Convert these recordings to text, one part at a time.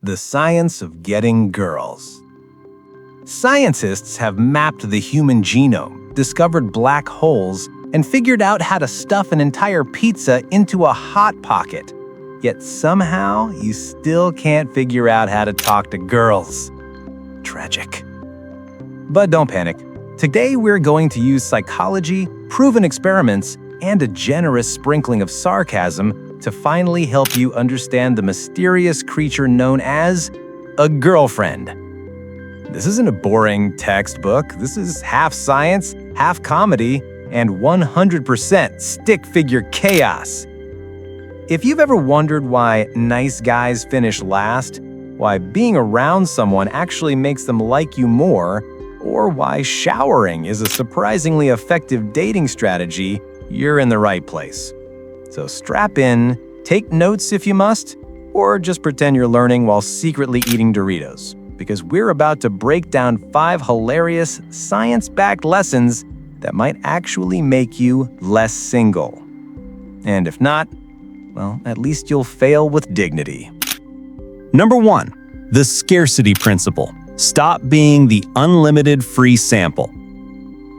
The science of getting girls. Scientists have mapped the human genome, discovered black holes, and figured out how to stuff an entire pizza into a hot pocket. Yet somehow, you still can't figure out how to talk to girls. Tragic. But don't panic. Today, we're going to use psychology, proven experiments, and a generous sprinkling of sarcasm to finally help you understand the mysterious creature known as a girlfriend. This isn't a boring textbook. This is half science, half comedy, and 100% stick figure chaos. If you've ever wondered why nice guys finish last, why being around someone actually makes them like you more, or why showering is a surprisingly effective dating strategy, you're in the right place. So strap in, take notes if you must, or just pretend you're learning while secretly eating Doritos, because we're about to break down 5 hilarious, science-backed lessons that might actually make you less single. And if not, well, at least you'll fail with dignity. Number 1, the scarcity principle. Stop being the unlimited free sample.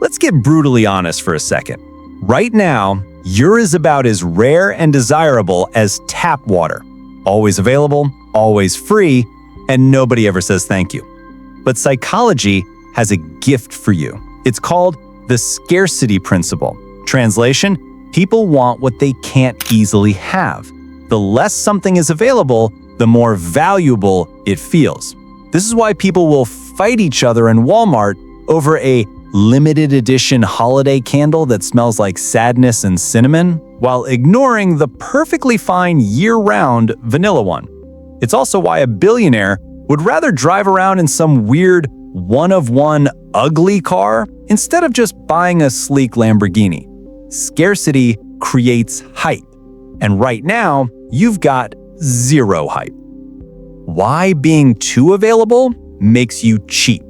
Let's get brutally honest for a second. Right now, you're about as rare and desirable as tap water. Always available, always free, and nobody ever says thank you. But psychology has a gift for you. It's called the scarcity principle. Translation, people want what they can't easily have. The less something is available, the more valuable it feels. This is why people will fight each other in Walmart over a limited edition holiday candle that smells like sadness and cinnamon, while ignoring the perfectly fine year-round vanilla one. It's also why a billionaire would rather drive around in some weird one-of-one ugly car instead of just buying a sleek Lamborghini. Scarcity creates hype, and right now, you've got zero hype. Why being too available makes you cheap?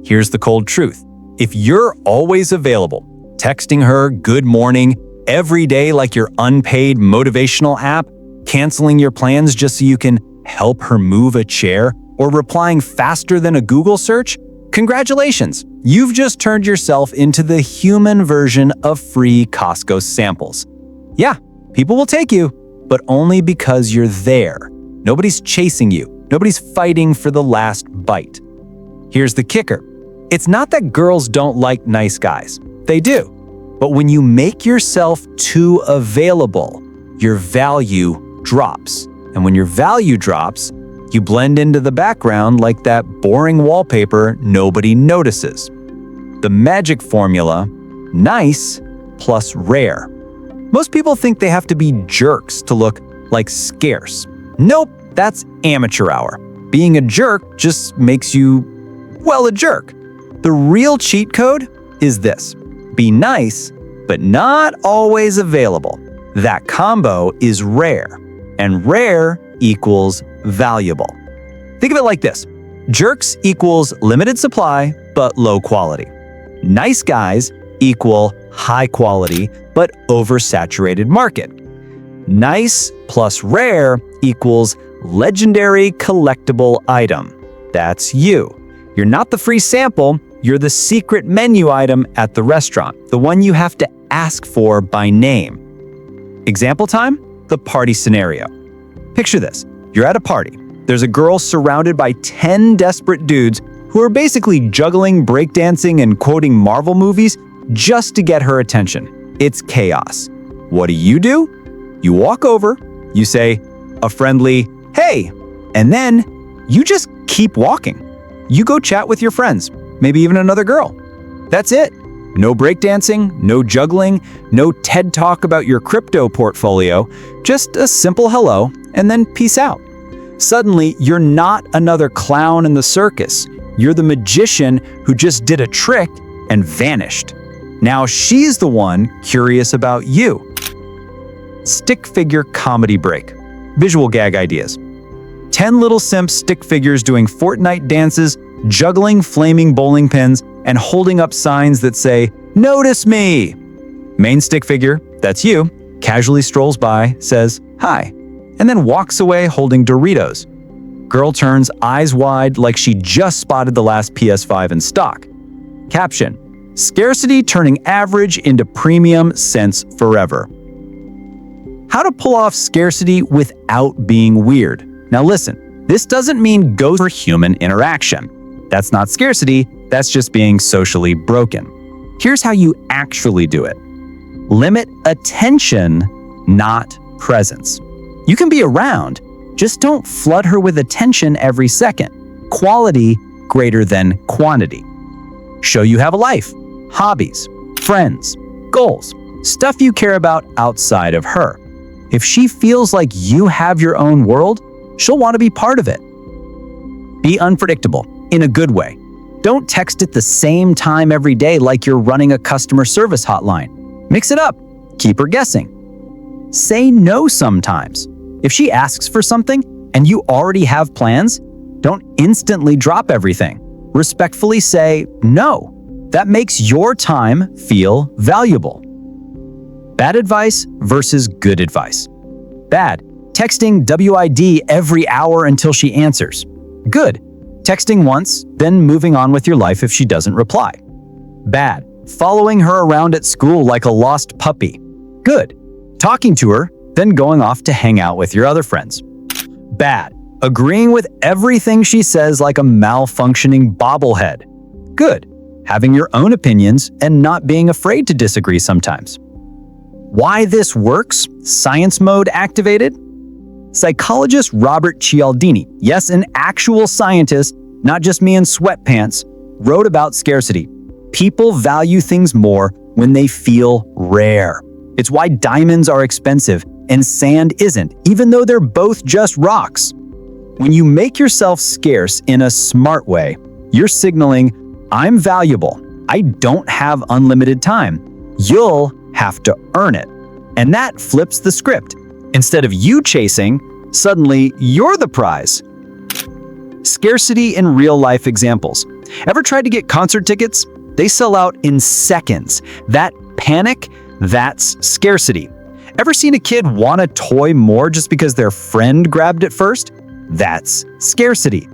Here's the cold truth. If you're always available, texting her good morning every day like your unpaid motivational app, canceling your plans just so you can help her move a chair, or replying faster than a Google search, congratulations, you've just turned yourself into the human version of free Costco samples. Yeah, people will take you, but only because you're there. Nobody's chasing you. Nobody's fighting for the last bite. Here's the kicker. It's not that girls don't like nice guys. They do. But when you make yourself too available, your value drops. And when your value drops, you blend into the background like that boring wallpaper nobody notices. The magic formula, nice plus rare. Most people think they have to be jerks to look like scarce. Nope, that's amateur hour. Being a jerk just makes you, well, a jerk. The real cheat code is this. Be nice, but not always available. That combo is rare, and rare equals valuable. Think of it like this. Jerks equals limited supply, but low quality. Nice guys equal high quality, but oversaturated market. Nice plus rare equals legendary collectible item. That's you. You're not the free sample, you're the secret menu item at the restaurant, the one you have to ask for by name. Example time? The party scenario. Picture this. You're at a party. There's a girl surrounded by 10 desperate dudes who are basically juggling, breakdancing, and quoting Marvel movies just to get her attention. It's chaos. What do? You walk over, you say a friendly, "Hey," and then you just keep walking. You go chat with your friends, maybe even another girl. That's it. No breakdancing, no juggling, no TED Talk about your crypto portfolio, just a simple hello and then peace out. Suddenly, you're not another clown in the circus. You're the magician who just did a trick and vanished. Now she's the one curious about you. Stick figure comedy break. Visual gag ideas. 10 little simp stick figures doing Fortnite dances, juggling flaming bowling pins, and holding up signs that say, "Notice me." Main stick figure, that's you, casually strolls by, says, "Hi," and then walks away holding Doritos. Girl turns eyes wide like she just spotted the last PS5 in stock. Caption: Scarcity turning average into premium since forever. How to pull off scarcity without being weird. Now listen, this doesn't mean go for human interaction. That's not scarcity, that's just being socially broken. Here's how you actually do it. Limit attention, not presence. You can be around, just don't flood her with attention every second. Quality greater than quantity. Show you have a life, hobbies, friends, goals, stuff you care about outside of her. If she feels like you have your own world, she'll want to be part of it. Be unpredictable, in a good way. Don't text at the same time every day like you're running a customer service hotline. Mix it up. Keep her guessing. Say no sometimes. If she asks for something and you already have plans, don't instantly drop everything. Respectfully say no. That makes your time feel valuable. Bad advice versus good advice. Bad: texting WID every hour until she answers. Good: texting once, then moving on with your life if she doesn't reply. Bad: following her around at school like a lost puppy. Good: talking to her, then going off to hang out with your other friends. Bad: agreeing with everything she says like a malfunctioning bobblehead. Good: having your own opinions and not being afraid to disagree sometimes. Why this works? Science mode activated? Psychologist Robert Cialdini, yes, an actual scientist, not just me in sweatpants, wrote about scarcity. People value things more when they feel rare. It's why diamonds are expensive and sand isn't, even though they're both just rocks. When you make yourself scarce in a smart way, you're signaling, I'm valuable. I don't have unlimited time. You'll have to earn it. And that flips the script. Instead of you chasing, suddenly you're the prize. Scarcity in real-life examples. Ever tried to get concert tickets? They sell out in seconds. That panic, that's scarcity. Ever seen a kid want a toy more just because their friend grabbed it first? That's scarcity.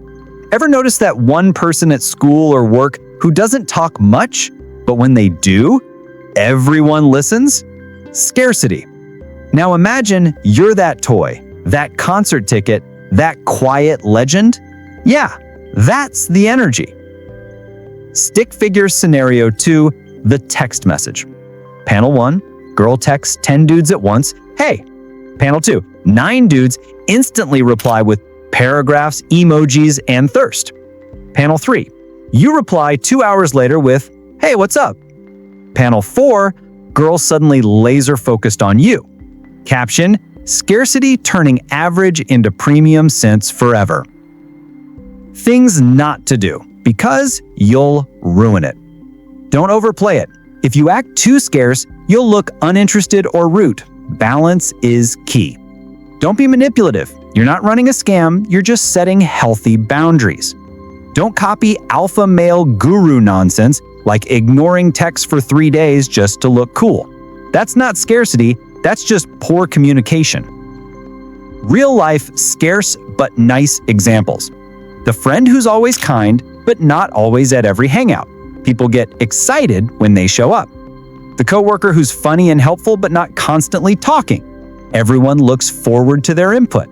Ever notice that one person at school or work who doesn't talk much, but when they do, everyone listens? Scarcity. Now imagine you're that toy, that concert ticket, that quiet legend. Yeah, that's the energy. Stick figure scenario 2, the text message. Panel 1, girl texts 10 dudes at once, hey. Panel 2, 9 dudes instantly reply with paragraphs, emojis, and thirst. Panel 3, you reply 2 hours later with, hey, what's up? Panel 4, girl suddenly laser focused on you. Caption: scarcity turning average into premium since forever. Things not to do, because you'll ruin it. Don't overplay it. If you act too scarce, you'll look uninterested or rude. Balance is key. Don't be manipulative. You're not running a scam, you're just setting healthy boundaries. Don't copy alpha male guru nonsense like ignoring texts for 3 days just to look cool. That's not scarcity, that's just poor communication. Real life, scarce but nice examples. The friend who's always kind, but not always at every hangout. People get excited when they show up. The coworker who's funny and helpful but not constantly talking. Everyone looks forward to their input.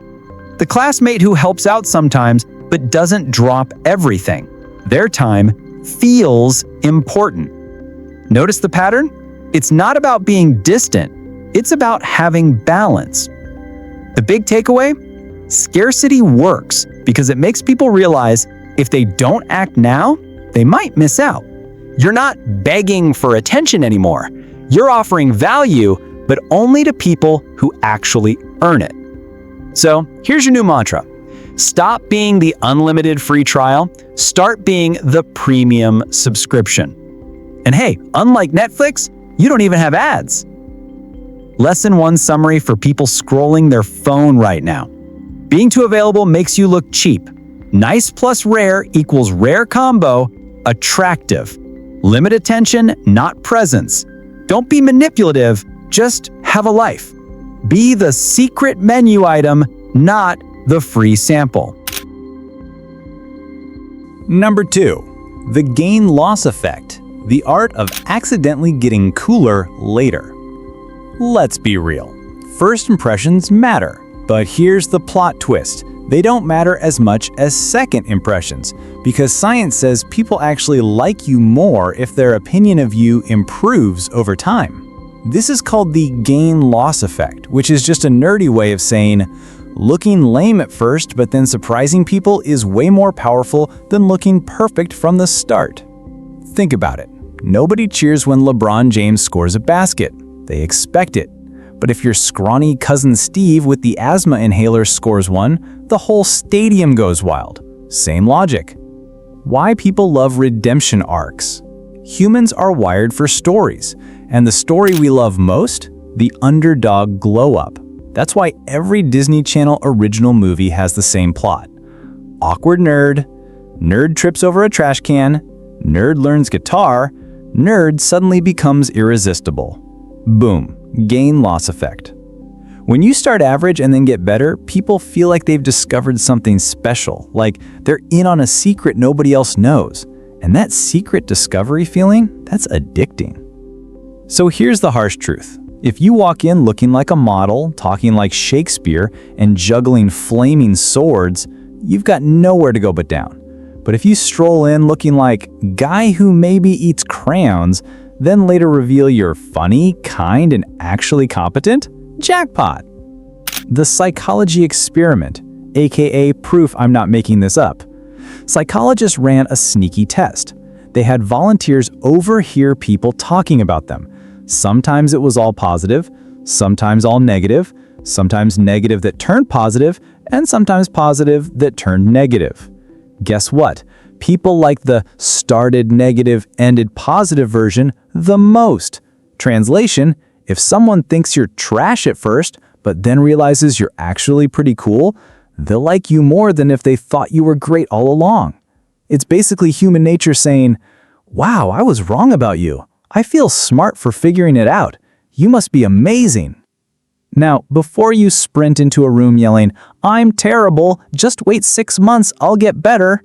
The classmate who helps out sometimes but doesn't drop everything. Their time feels important. Notice the pattern? It's not about being distant, it's about having balance. The big takeaway? Scarcity works because it makes people realize if they don't act now, they might miss out. You're not begging for attention anymore. You're offering value, but only to people who actually earn it. So here's your new mantra. Stop being the unlimited free trial, start being the premium subscription. And hey, unlike Netflix, you don't even have ads. Lesson 1 summary for people scrolling their phone right now. Being too available makes you look cheap. Nice plus rare equals rare combo, attractive. Limit attention, not presence. Don't be manipulative, just have a life. Be the secret menu item, not the free sample. Number 2. The gain-loss effect. The art of accidentally getting cooler later. Let's be real. First impressions matter, but here's the plot twist. They don't matter as much as second impressions, because science says people actually like you more if their opinion of you improves over time. This is called the gain-loss effect, which is just a nerdy way of saying, looking lame at first but then surprising people is way more powerful than looking perfect from the start. Think about it. Nobody cheers when LeBron James scores a basket. They expect it. But if your scrawny cousin Steve with the asthma inhaler scores one, the whole stadium goes wild. Same logic. Why people love redemption arcs. Humans are wired for stories, and the story we love most? The underdog glow-up. That's why every Disney Channel original movie has the same plot. Awkward nerd, nerd trips over a trash can, nerd learns guitar, nerd suddenly becomes irresistible. Boom. Gain-loss effect. When you start average and then get better, people feel like they've discovered something special, like they're in on a secret nobody else knows. And that secret discovery feeling, that's addicting. So here's the harsh truth. If you walk in looking like a model, talking like Shakespeare, and juggling flaming swords, you've got nowhere to go but down. But if you stroll in looking like guy who maybe eats crayons, then later reveal you're funny, kind, and actually competent? Jackpot! The psychology experiment, aka proof I'm not making this up. Psychologists ran a sneaky test. They had volunteers overhear people talking about them. Sometimes it was all positive, sometimes all negative, sometimes negative that turned positive, and sometimes positive that turned negative. Guess what? People like the started negative, ended positive version the most. Translation, if someone thinks you're trash at first, but then realizes you're actually pretty cool, they'll like you more than if they thought you were great all along. It's basically human nature saying, wow, I was wrong about you. I feel smart for figuring it out. You must be amazing. Now, before you sprint into a room yelling, I'm terrible, just wait 6 months, I'll get better.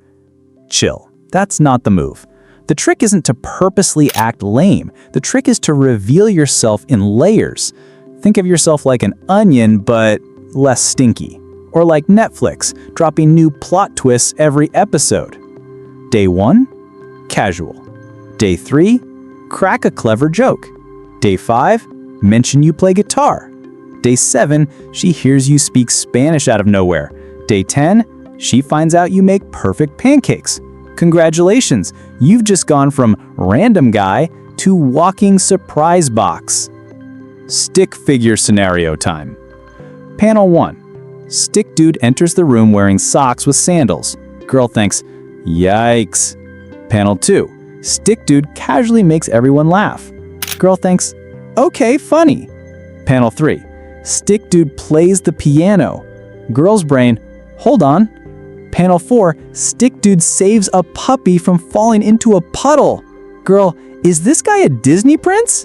Chill. That's not the move. The trick isn't to purposely act lame. The trick is to reveal yourself in layers. Think of yourself like an onion, but less stinky. Or like Netflix, dropping new plot twists every episode. Day 1, casual. Day 3, crack a clever joke. Day 5, mention you play guitar. Day 7, she hears you speak Spanish out of nowhere. Day 10, she finds out you make perfect pancakes. Congratulations, you've just gone from random guy to walking surprise box. Stick figure scenario time. Panel 1. Stick dude enters the room wearing socks with sandals. Girl thinks, yikes. Panel 2. Stick dude casually makes everyone laugh. Girl thinks, okay, funny. Panel 3. Stick dude plays the piano. Girl's brain, hold on. Panel 4, stick dude saves a puppy from falling into a puddle. Girl, is this guy a Disney prince?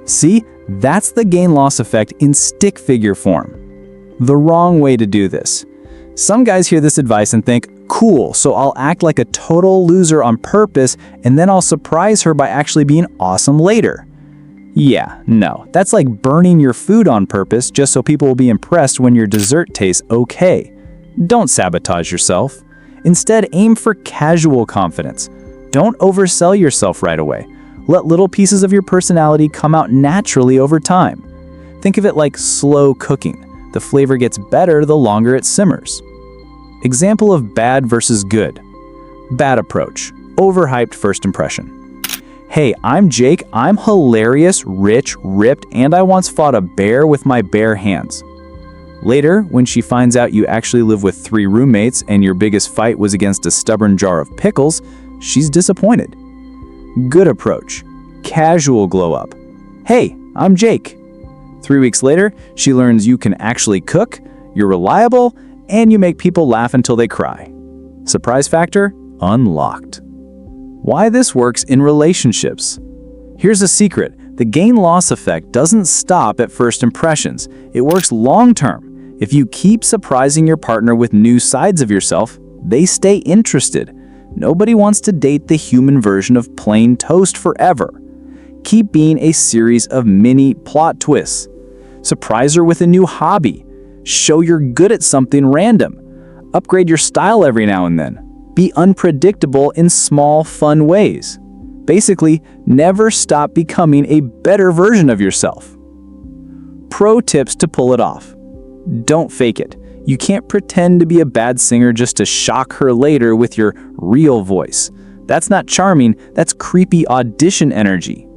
See, that's the gain-loss effect in stick figure form. The wrong way to do this. Some guys hear this advice and think, cool, so I'll act like a total loser on purpose and then I'll surprise her by actually being awesome later. Yeah, no, that's like burning your food on purpose just so people will be impressed when your dessert tastes okay. Don't sabotage yourself. Instead, aim for casual confidence. Don't oversell yourself right away. Let little pieces of your personality come out naturally over time. Think of it like slow cooking. The flavor gets better the longer it simmers. Example of bad versus good. Bad approach. Overhyped first impression. Hey, I'm Jake. I'm hilarious, rich, ripped, and I once fought a bear with my bare hands. Later, when she finds out you actually live with 3 roommates and your biggest fight was against a stubborn jar of pickles, she's disappointed. Good approach. Casual glow up. Hey, I'm Jake. 3 weeks later, she learns you can actually cook, you're reliable, and you make people laugh until they cry. Surprise factor unlocked. Why this works in relationships. Here's a secret. The gain-loss effect doesn't stop at first impressions. It works long-term. If you keep surprising your partner with new sides of yourself, they stay interested. Nobody wants to date the human version of plain toast forever. Keep being a series of mini plot twists. Surprise her with a new hobby. Show you're good at something random. Upgrade your style every now and then. Be unpredictable in small, fun ways. Basically, never stop becoming a better version of yourself. Pro tips to pull it off. Don't fake it. You can't pretend to be a bad singer just to shock her later with your real voice. That's not charming, that's creepy audition energy.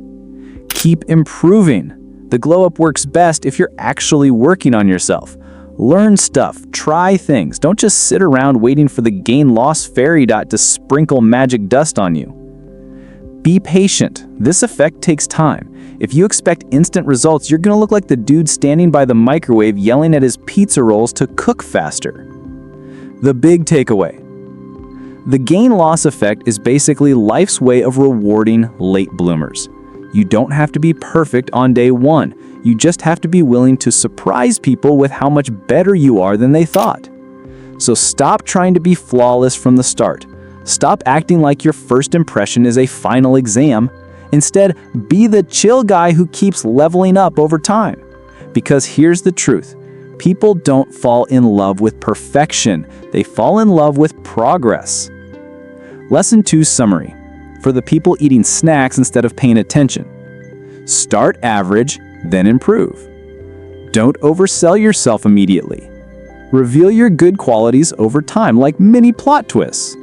Keep improving. The glow-up works best if you're actually working on yourself. Learn stuff, try things. Don't just sit around waiting for the gain-loss fairy dot to sprinkle magic dust on you. Be patient. This effect takes time. If you expect instant results, you're gonna look like the dude standing by the microwave yelling at his pizza rolls to cook faster. The big takeaway. The gain-loss effect is basically life's way of rewarding late bloomers. You don't have to be perfect on day one. You just have to be willing to surprise people with how much better you are than they thought. So stop trying to be flawless from the start. Stop acting like your first impression is a final exam. Instead, be the chill guy who keeps leveling up over time. Because here's the truth. People don't fall in love with perfection. They fall in love with progress. Lesson 2 summary. For the people eating snacks instead of paying attention. Start average, then improve. Don't oversell yourself immediately. Reveal your good qualities over time like mini plot twists.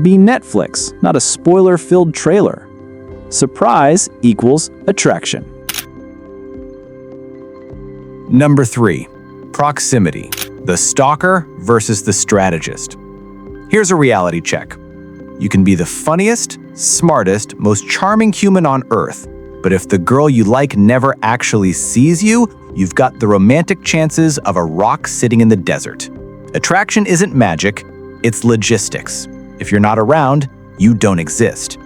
Be Netflix, not a spoiler-filled trailer. Surprise equals attraction. Number 3. Proximity. The stalker versus the strategist. Here's a reality check. You can be the funniest, smartest, most charming human on Earth, but if the girl you like never actually sees you, you've got the romantic chances of a rock sitting in the desert. Attraction isn't magic, it's logistics. If you're not around, you don't exist.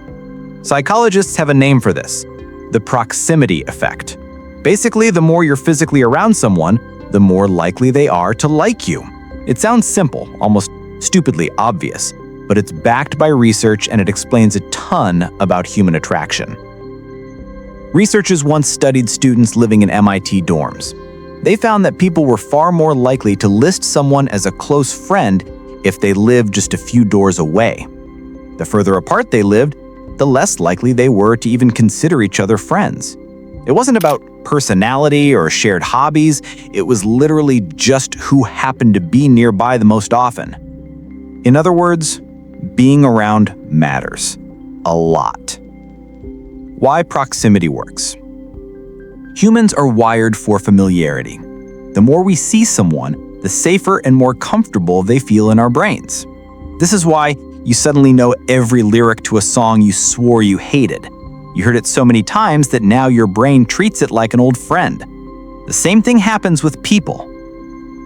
Psychologists have a name for this, the proximity effect. Basically, the more you're physically around someone, the more likely they are to like you. It sounds simple, almost stupidly obvious, but it's backed by research and it explains a ton about human attraction. Researchers once studied students living in MIT dorms. They found that people were far more likely to list someone as a close friend if they lived just a few doors away. The further apart they lived, the less likely they were to even consider each other friends. It wasn't about personality or shared hobbies, it was literally just who happened to be nearby the most often. In other words, being around matters. A lot. Why proximity works. Humans are wired for familiarity. The more we see someone, the safer and more comfortable they feel in our brains. This is why you suddenly know every lyric to a song you swore you hated. You heard it so many times that now your brain treats it like an old friend. The same thing happens with people.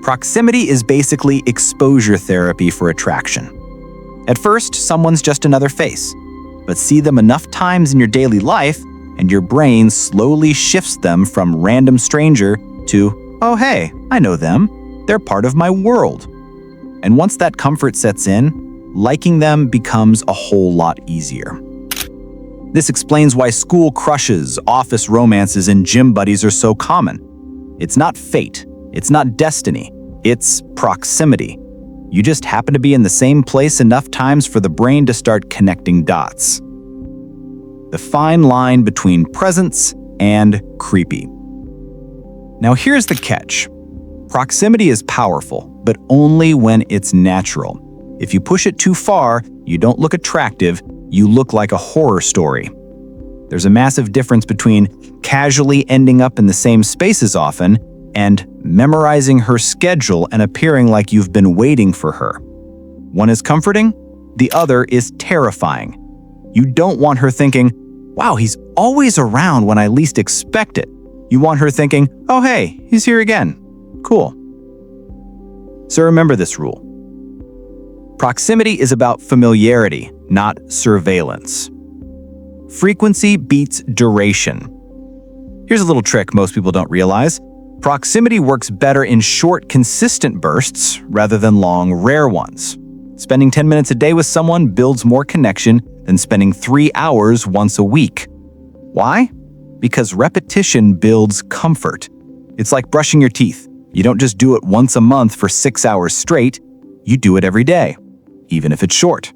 Proximity is basically exposure therapy for attraction. At first, someone's just another face, but see them enough times in your daily life, and your brain slowly shifts them from random stranger to, oh hey, I know them, they're part of my world. And once that comfort sets in, liking them becomes a whole lot easier. This explains why school crushes, office romances, and gym buddies are so common. It's not fate, it's not destiny, it's proximity. You just happen to be in the same place enough times for the brain to start connecting dots. The fine line between presence and creepy. Now here's the catch. Proximity is powerful, but only when it's natural. If you push it too far, you don't look attractive, you look like a horror story. There's a massive difference between casually ending up in the same spaces often and memorizing her schedule and appearing like you've been waiting for her. One is comforting, the other is terrifying. You don't want her thinking, wow, he's always around when I least expect it. You want her thinking, oh hey, he's here again. Cool. So remember this rule. Proximity is about familiarity, not surveillance. Frequency beats duration. Here's a little trick most people don't realize. Proximity works better in short, consistent bursts rather than long, rare ones. Spending 10 minutes a day with someone builds more connection than spending 3 hours once a week. Why? Because repetition builds comfort. It's like brushing your teeth. You don't just do it once a month for 6 hours straight, you do it every day, even if it's short.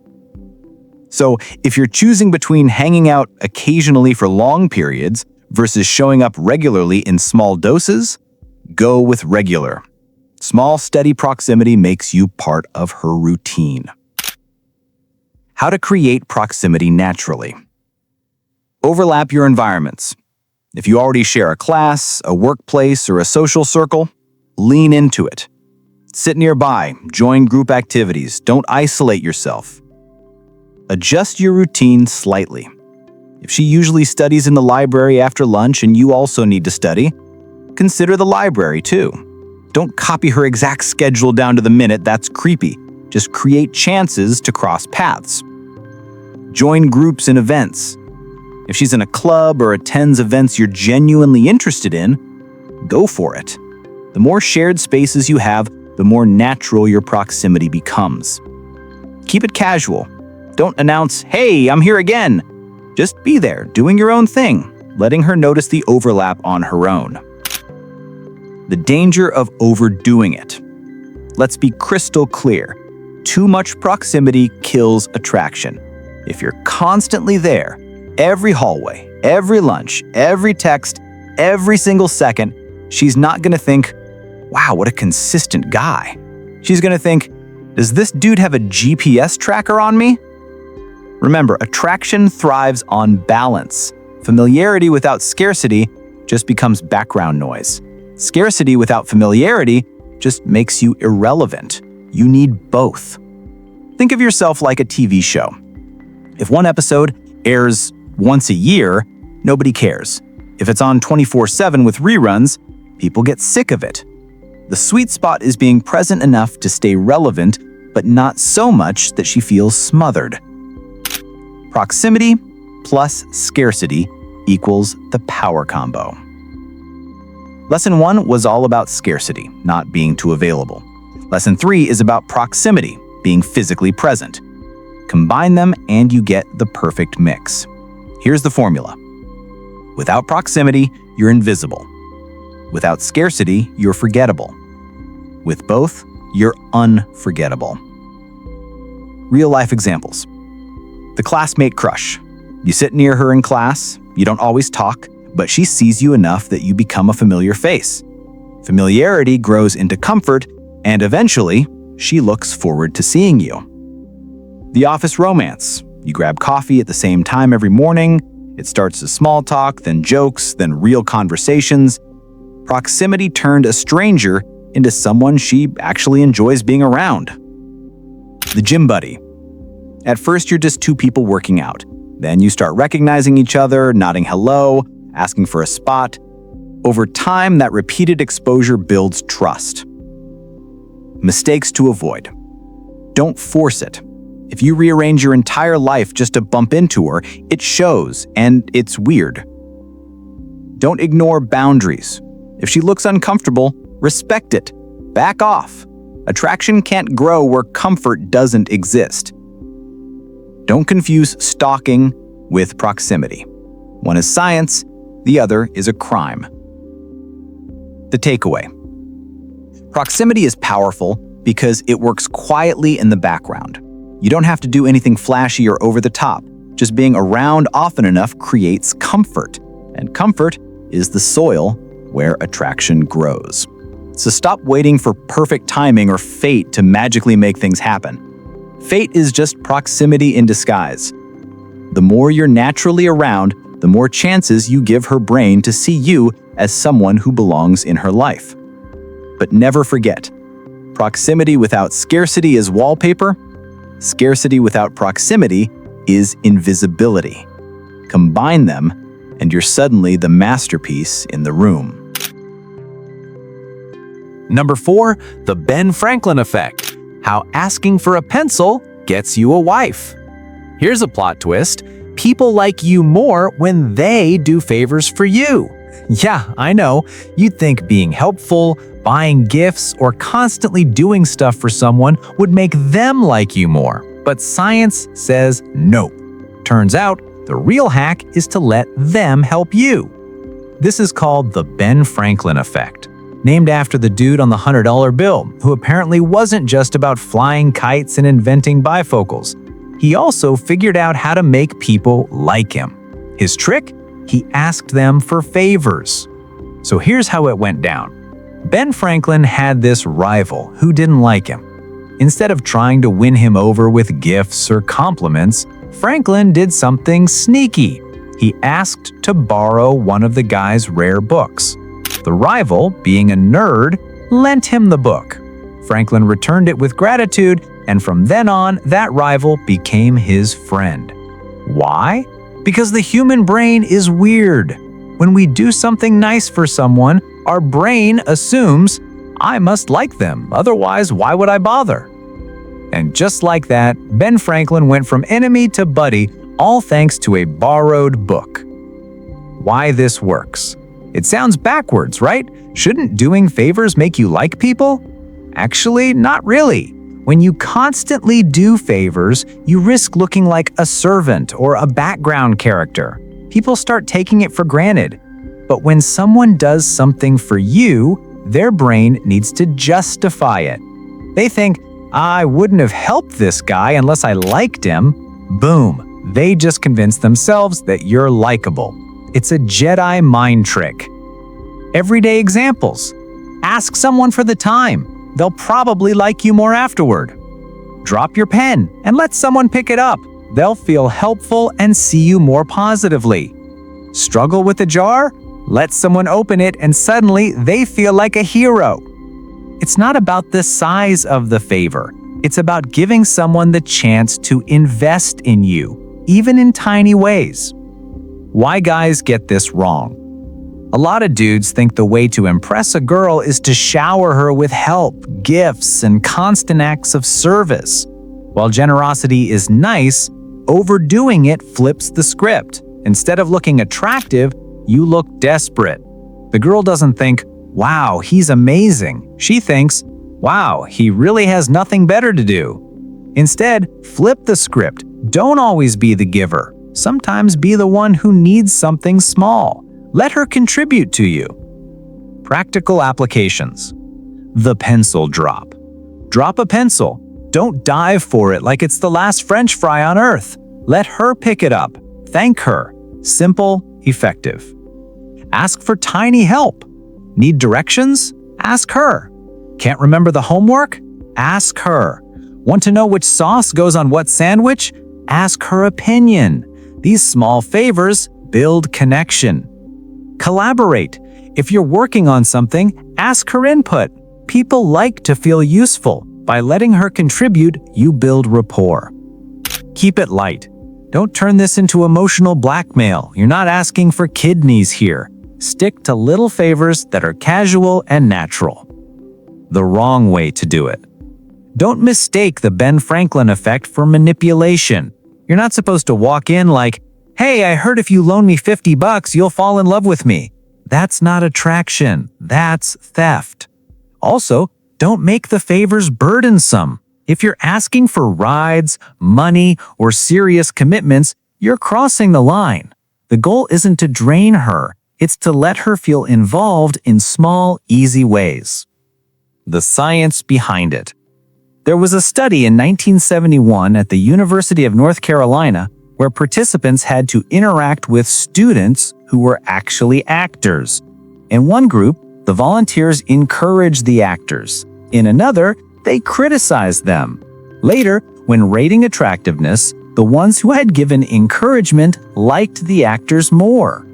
So, if you're choosing between hanging out occasionally for long periods versus showing up regularly in small doses, go with regular. Small, steady proximity makes you part of her routine. How to create proximity naturally. Overlap your environments. If you already share a class, a workplace, or a social circle, lean into it. Sit nearby, join group activities, don't isolate yourself. Adjust your routine slightly. If she usually studies in the library after lunch and you also need to study, consider the library too. Don't copy her exact schedule down to the minute, that's creepy. Just create chances to cross paths. Join groups and events. If she's in a club or attends events you're genuinely interested in, go for it. The more shared spaces you have, the more natural your proximity becomes. Keep it casual. Don't announce, "Hey, I'm here again." Just be there, doing your own thing, letting her notice the overlap on her own. The danger of overdoing it. Let's be crystal clear. Too much proximity kills attraction. If you're constantly there, every hallway, every lunch, every text, every single second, she's not going to think, "Wow, what a consistent guy." She's going to think, "Does this dude have a GPS tracker on me?" Remember, attraction thrives on balance. Familiarity without scarcity just becomes background noise. Scarcity without familiarity just makes you irrelevant. You need both. Think of yourself like a TV show. If one episode airs once a year, nobody cares. If it's on 24/7 with reruns, people get sick of it. The sweet spot is being present enough to stay relevant, but not so much that she feels smothered. Proximity plus scarcity equals the power combo. Lesson 1 was all about scarcity, not being too available. Lesson 3 is about proximity, being physically present. Combine them and you get the perfect mix. Here's the formula. Without proximity, you're invisible. Without scarcity, you're forgettable. With both, you're unforgettable. Real-life examples. The classmate crush. You sit near her in class, you don't always talk, but she sees you enough that you become a familiar face. Familiarity grows into comfort, and eventually, she looks forward to seeing you. The office romance. You grab coffee at the same time every morning. It starts as small talk, then jokes, then real conversations. Proximity turned a stranger into someone she actually enjoys being around. The gym buddy. At first, you're just two people working out. Then you start recognizing each other, nodding hello, asking for a spot. Over time, that repeated exposure builds trust. Mistakes to avoid. Don't force it. If you rearrange your entire life just to bump into her, it shows, and it's weird. Don't ignore boundaries. If she looks uncomfortable, respect it. Back off. Attraction can't grow where comfort doesn't exist. Don't confuse stalking with proximity. One is science, the other is a crime. The takeaway. Proximity is powerful because it works quietly in the background. You don't have to do anything flashy or over the top. Just being around often enough creates comfort, and comfort is the soil where attraction grows. So stop waiting for perfect timing or fate to magically make things happen. Fate is just proximity in disguise. The more you're naturally around, the more chances you give her brain to see you as someone who belongs in her life. But never forget, proximity without scarcity is wallpaper. Scarcity without proximity is invisibility. Combine them, and you're suddenly the masterpiece in the room. Number 4, the Ben Franklin effect. How asking for a pencil gets you a wife. Here's a plot twist. People like you more when they do favors for you. Yeah, I know. You'd think being helpful, buying gifts, or constantly doing stuff for someone would make them like you more. But science says no. Turns out, the real hack is to let them help you. This is called the Ben Franklin effect, named after the dude on the $100 bill, who apparently wasn't just about flying kites and inventing bifocals. He also figured out how to make people like him. His trick? He asked them for favors. So here's how it went down. Ben Franklin had this rival who didn't like him. Instead of trying to win him over with gifts or compliments, Franklin did something sneaky. He asked to borrow one of the guy's rare books. The rival, being a nerd, lent him the book. Franklin returned it with gratitude, and from then on, that rival became his friend. Why? Because the human brain is weird. When we do something nice for someone, our brain assumes, I must like them, otherwise why would I bother? And just like that, Ben Franklin went from enemy to buddy, all thanks to a borrowed book. Why this works? It sounds backwards, right? Shouldn't doing favors make you like people? Actually, not really. When you constantly do favors, you risk looking like a servant or a background character. People start taking it for granted. But when someone does something for you, their brain needs to justify it. They think, I wouldn't have helped this guy unless I liked him. Boom, they just convinced themselves that you're likable. It's a Jedi mind trick. Everyday examples. Ask someone for the time. They'll probably like you more afterward. Drop your pen and let someone pick it up. They'll feel helpful and see you more positively. Struggle with a jar? Let someone open it and suddenly they feel like a hero. It's not about the size of the favor. It's about giving someone the chance to invest in you, even in tiny ways. Why guys get this wrong? A lot of dudes think the way to impress a girl is to shower her with help, gifts, and constant acts of service. While generosity is nice, overdoing it flips the script. Instead of looking attractive, you look desperate. The girl doesn't think, wow, he's amazing. She thinks, wow, he really has nothing better to do. Instead, flip the script. Don't always be the giver. Sometimes be the one who needs something small. Let her contribute to you. Practical applications. The pencil drop. Drop a pencil. Don't dive for it like it's the last French fry on earth. Let her pick it up. Thank her. Simple, effective. Ask for tiny help. Need directions? Ask her. Can't remember the homework? Ask her. Want to know which sauce goes on what sandwich? Ask her opinion. These small favors build connection. Collaborate. If you're working on something, ask her input. People like to feel useful. By letting her contribute, you build rapport. Keep it light. Don't turn this into emotional blackmail. You're not asking for kidneys here. Stick to little favors that are casual and natural. The wrong way to do it. Don't mistake the Ben Franklin effect for manipulation. You're not supposed to walk in like, hey, I heard if you loan me $50, you'll fall in love with me. That's not attraction. That's theft. Also, don't make the favors burdensome. If you're asking for rides, money, or serious commitments, you're crossing the line. The goal isn't to drain her. It's to let her feel involved in small, easy ways. The science behind it. There was a study in 1971 at the University of North Carolina where participants had to interact with students who were actually actors. In one group, the volunteers encouraged the actors. In another, they criticized them. Later, when rating attractiveness, the ones who had given encouragement liked the actors more.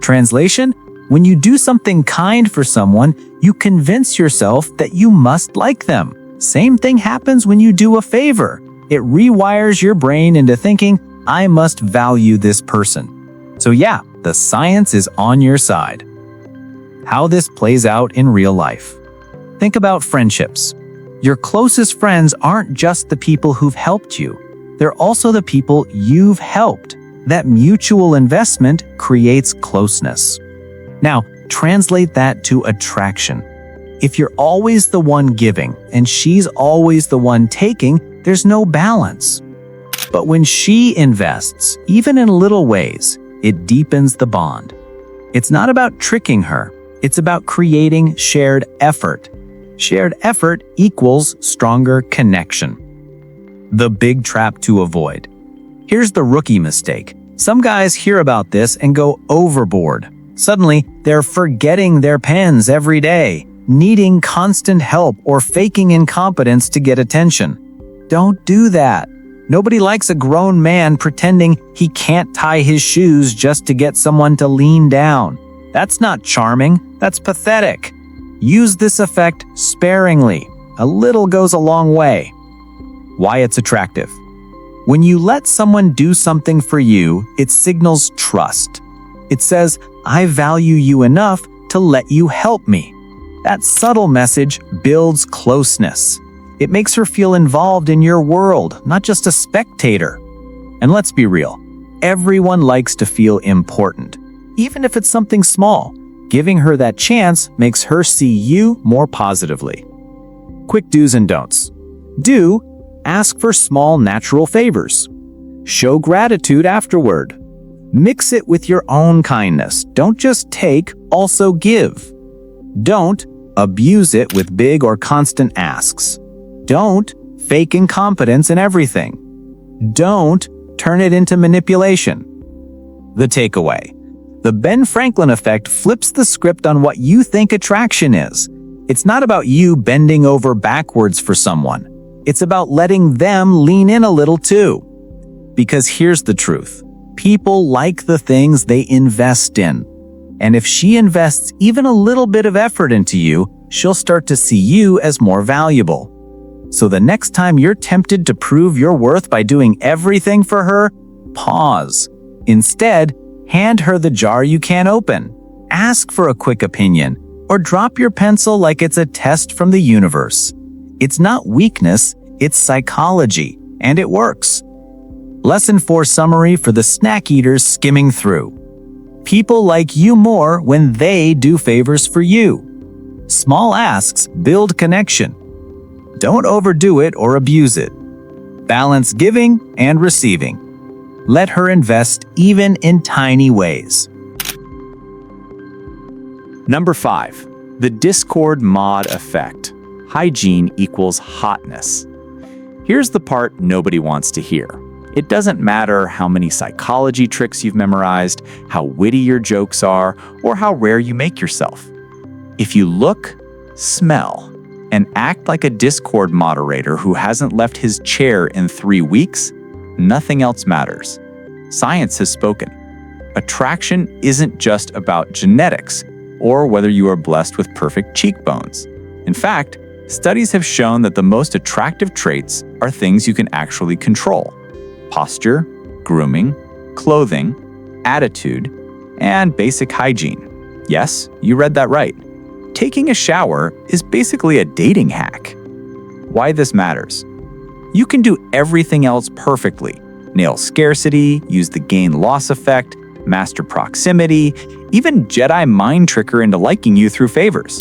Translation: when you do something kind for someone, you convince yourself that you must like them. Same thing happens when you do a favor. It rewires your brain into thinking, I must value this person. So yeah, the science is on your side. How this plays out in real life. Think about friendships. Your closest friends aren't just the people who've helped you. They're also the people you've helped. That mutual investment creates closeness. Now, translate that to attraction. If you're always the one giving and she's always the one taking, there's no balance. But when she invests, even in little ways, it deepens the bond. It's not about tricking her. It's about creating shared effort. Shared effort equals stronger connection. The big trap to avoid. Here's the rookie mistake. Some guys hear about this and go overboard. Suddenly, they're forgetting their pens every day, needing constant help or faking incompetence to get attention. Don't do that. Nobody likes a grown man pretending he can't tie his shoes just to get someone to lean down. That's not charming, that's pathetic. Use this effect sparingly. A little goes a long way. Why it's attractive. When you let someone do something for you, it signals trust. It says, I value you enough to let you help me. That subtle message builds closeness. It makes her feel involved in your world, not just a spectator. And let's be real, everyone likes to feel important. Even if it's something small, giving her that chance makes her see you more positively. Quick do's and don'ts. Do, ask for small natural favors. Show gratitude afterward. Mix it with your own kindness. Don't just take, also give. Don't abuse it with big or constant asks. Don't fake incompetence in everything. Don't turn it into manipulation. The takeaway. The Ben Franklin effect flips the script on what you think attraction is. It's not about you bending over backwards for someone. It's about letting them lean in a little too. Because here's the truth. People like the things they invest in. And if she invests even a little bit of effort into you, she'll start to see you as more valuable. So the next time you're tempted to prove your worth by doing everything for her, pause. Instead, hand her the jar you can't open. Ask for a quick opinion, or drop your pencil like it's a test from the universe. It's not weakness, it's psychology, and it works. Lesson 4 summary for the snack eaters skimming through. People like you more when they do favors for you. Small asks build connection. Don't overdo it or abuse it. Balance giving and receiving. Let her invest even in tiny ways. Number 5. The Discord mod effect. Hygiene equals hotness. Here's the part nobody wants to hear. It doesn't matter how many psychology tricks you've memorized, how witty your jokes are, or how rare you make yourself. If you look, smell, and act like a Discord moderator who hasn't left his chair in 3 weeks, nothing else matters. Science has spoken. Attraction isn't just about genetics or whether you are blessed with perfect cheekbones. In fact, studies have shown that the most attractive traits are things you can actually control. Posture, grooming, clothing, attitude, and basic hygiene. Yes, you read that right. Taking a shower is basically a dating hack. Why this matters? You can do everything else perfectly. Nail scarcity, use the gain-loss effect, master proximity, even Jedi mind trick her into liking you through favors.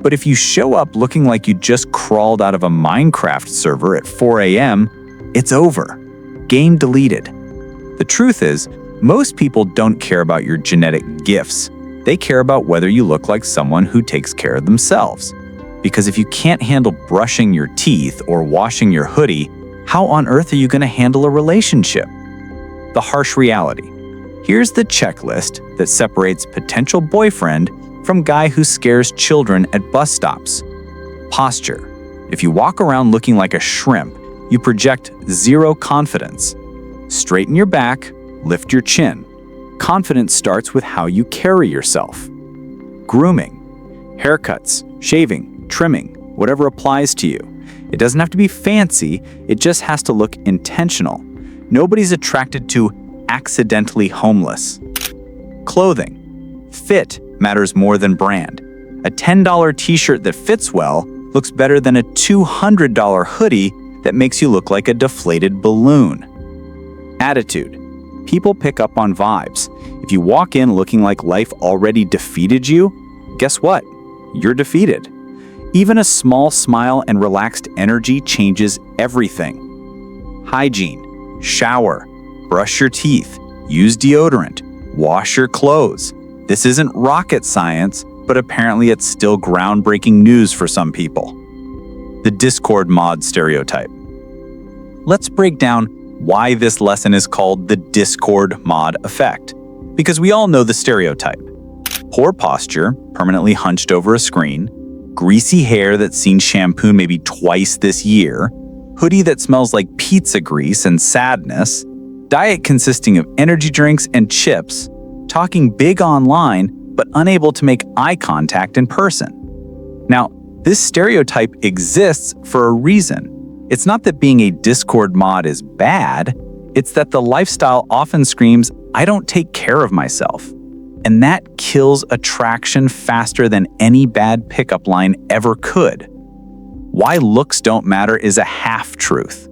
But if you show up looking like you just crawled out of a Minecraft server at 4 a.m., it's over. Game deleted. The truth is, most people don't care about your genetic gifts. They care about whether you look like someone who takes care of themselves. Because if you can't handle brushing your teeth or washing your hoodie, how on earth are you going to handle a relationship? The harsh reality. Here's the checklist that separates potential boyfriend from guy who scares children at bus stops. Posture. If you walk around looking like a shrimp, you project zero confidence. Straighten your back, lift your chin. Confidence starts with how you carry yourself. Grooming. Haircuts, shaving, trimming, whatever applies to you. It doesn't have to be fancy, it just has to look intentional. Nobody's attracted to accidentally homeless. Clothing. Fit matters more than brand. A $10 t-shirt that fits well looks better than a $200 hoodie that makes you look like a deflated balloon. Attitude. People pick up on vibes. If you walk in looking like life already defeated you, guess what? You're defeated. Even a small smile and relaxed energy changes everything. Hygiene. Shower. Brush your teeth. Use deodorant. Wash your clothes. This isn't rocket science, but apparently it's still groundbreaking news for some people. The Discord mod stereotype. Let's break down why this lesson is called the Discord mod effect. Because we all know the stereotype. Poor posture, permanently hunched over a screen, greasy hair that's seen shampoo maybe twice this year, hoodie that smells like pizza grease and sadness, diet consisting of energy drinks and chips, talking big online but unable to make eye contact in person. Now, this stereotype exists for a reason. It's not that being a Discord mod is bad, it's that the lifestyle often screams, "I don't take care of myself." And that kills attraction faster than any bad pickup line ever could. Why looks don't matter is a half-truth.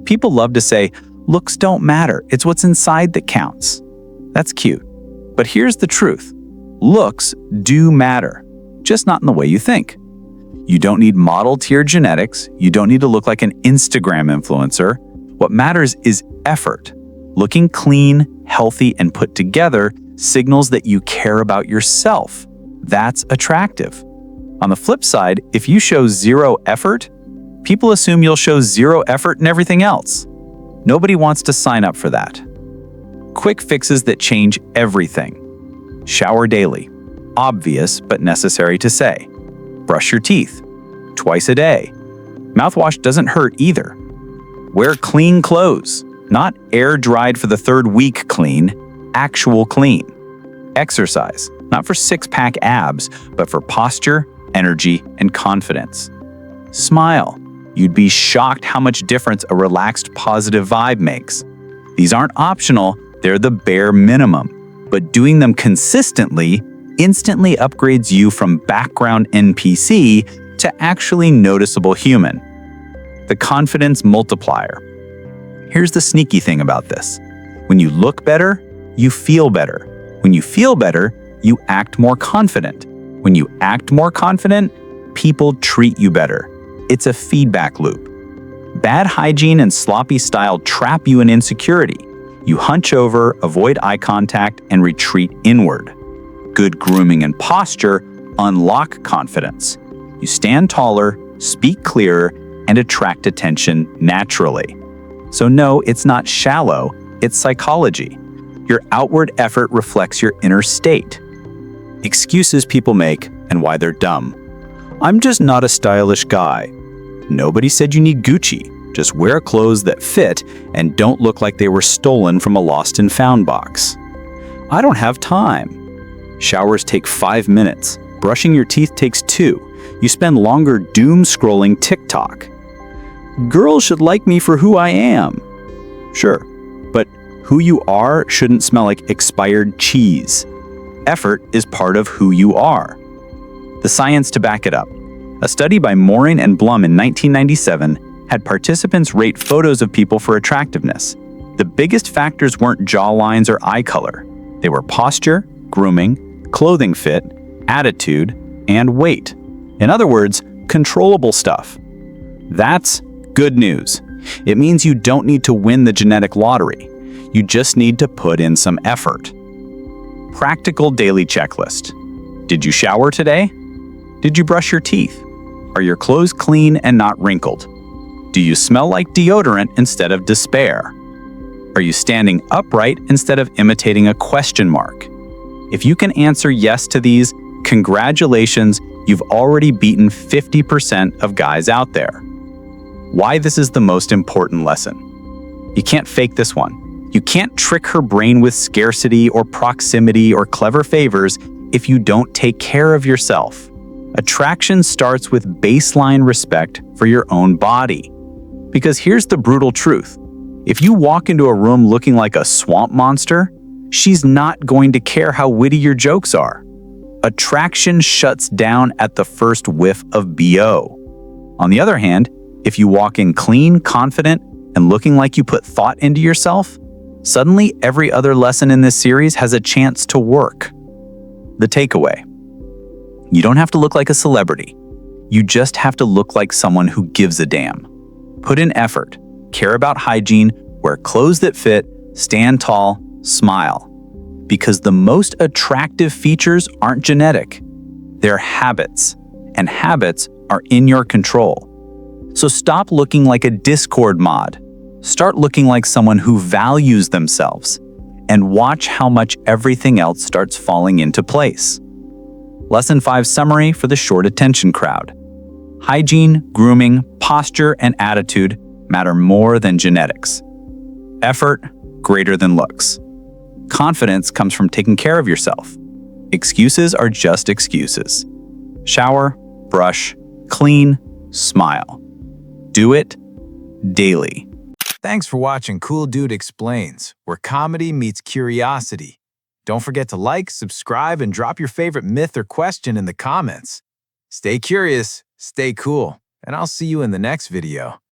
People love to say, looks don't matter, it's what's inside that counts. That's cute. But here's the truth. Looks do matter, just not in the way you think. You don't need model-tier genetics, you don't need to look like an Instagram influencer. What matters is effort. Looking clean, healthy, and put together signals that you care about yourself. That's attractive. On the flip side, if you show zero effort, people assume you'll show zero effort in everything else. Nobody wants to sign up for that. Quick fixes that change everything. Shower daily. Obvious, but necessary to say. Brush your teeth. Twice a day. Mouthwash doesn't hurt either. Wear clean clothes. Not air-dried for the third week clean, actual clean. Exercise. Not for six-pack abs, but for posture, energy, and confidence. Smile. You'd be shocked how much difference a relaxed, positive vibe makes. These aren't optional, they're the bare minimum. But doing them consistently instantly upgrades you from background NPC to actually noticeable human. The confidence multiplier. Here's the sneaky thing about this. When you look better, you feel better. When you feel better, you act more confident. When you act more confident, people treat you better. It's a feedback loop. Bad hygiene and sloppy style trap you in insecurity. You hunch over, avoid eye contact, and retreat inward. Good grooming and posture unlock confidence. You stand taller, speak clearer, and attract attention naturally. So no, it's not shallow, it's psychology. Your outward effort reflects your inner state. Excuses people make and why they're dumb. I'm just not a stylish guy. Nobody said you need Gucci. Just wear clothes that fit and don't look like they were stolen from a lost and found box. I don't have time. Showers take 5 minutes. Brushing your teeth takes 2. You spend longer doom scrolling TikTok. Girls should like me for who I am. Sure, but who you are shouldn't smell like expired cheese. Effort is part of who you are. The science to back it up. A study by Morin and Blum in 1997 had participants rate photos of people for attractiveness. The biggest factors weren't jawlines or eye color. They were posture, grooming, clothing fit, attitude, and weight. In other words, controllable stuff. That's good news. It means you don't need to win the genetic lottery. You just need to put in some effort. Practical daily checklist. Did you shower today? Did you brush your teeth? Are your clothes clean and not wrinkled? Do you smell like deodorant instead of despair? Are you standing upright instead of imitating a question mark? If you can answer yes to these, congratulations, you've already beaten 50% of guys out there. Why this is the most important lesson. You can't fake this one. You can't trick her brain with scarcity or proximity or clever favors if you don't take care of yourself. Attraction starts with baseline respect for your own body. Because here's the brutal truth. If you walk into a room looking like a swamp monster, she's not going to care how witty your jokes are. Attraction shuts down at the first whiff of BO. On the other hand, if you walk in clean, confident, and looking like you put thought into yourself, Suddenly, every other lesson in this series has a chance to work. The takeaway: you don't have to look like a celebrity. You just have to look like someone who gives a damn. Put in effort, care about hygiene, wear clothes that fit, stand tall, smile. Because the most attractive features aren't genetic. They're habits, and habits are in your control. So stop looking like a Discord mod. Start looking like someone who values themselves, and watch how much everything else starts falling into place. Lesson 5 summary for the short attention crowd. Hygiene, grooming, posture, and attitude matter more than genetics. Effort greater than looks. Confidence comes from taking care of yourself. Excuses are just excuses. Shower, brush, clean, smile. Do it daily. Thanks for watching Cool Dude Explains, where comedy meets curiosity. Don't forget to like, subscribe, and drop your favorite myth or question in the comments. Stay curious, stay cool, and I'll see you in the next video.